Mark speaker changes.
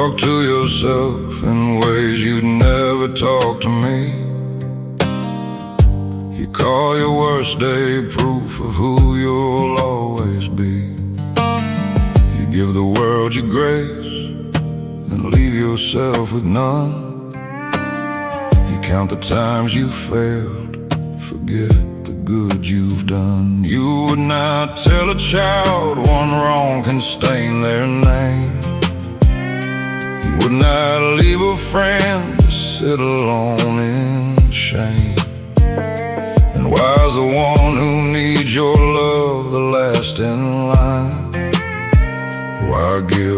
Speaker 1: talk to yourself in ways you'd never talk to me. You call your worst day proof of who you'll always be. You give the world your grace, then leave yourself with none. You count the times you failed, forget the good you've done. You would not tell a child one wrong can stain their name. You would not leave a friend to sit alone in shame. And why's the one who needs your love the last in line? Why give